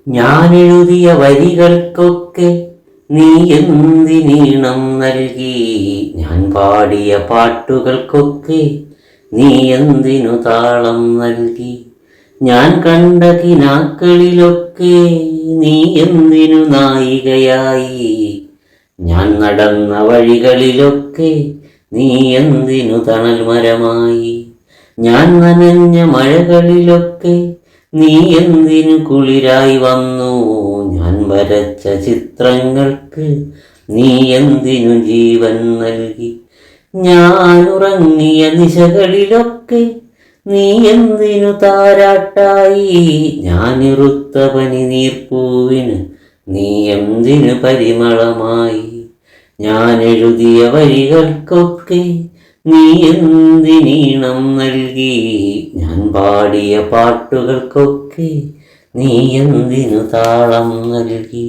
ഞാൻ എഴുതിയ വരികൾക്കൊക്കെ നീ എന്തിനീണം നൽകി? ഞാൻ പാടിയ പാട്ടുകൾക്കൊക്കെ നീ എന്തിനു താളം നൽകി? ഞാൻ കണ്ട കിനാക്കളിലൊക്കെ നീ എന്തിനു നായികയായി? ഞാൻ നടന്ന വഴികളിലൊക്കെ നീ എന്തിനു തണൽ മരമായി? ഞാൻ നനഞ്ഞ മഴകളിലൊക്കെ നീ എന്തിനു കുളിരായി വന്നു? ഞാൻ വരച്ച ചിത്രങ്ങൾക്ക് നീ എന്തിനു ജീവൻ നൽകി? ഞാൻ ഉറങ്ങിയ നിശകളിലൊക്കെ നീ എന്തിനു താരാട്ടായി? ഞാനിറുത്ത പനി നീർപ്പൂവിന് നീ എന്തിനു പരിമളമായി? ഞാൻ എഴുതിയ വരികൾക്കൊക്കെ നീ എന്തിനീണം നൽകി? ഞാൻ പാടിയ പാട്ടുകൾക്കൊക്കെ നീ എന്തിനു താളം നൽകി?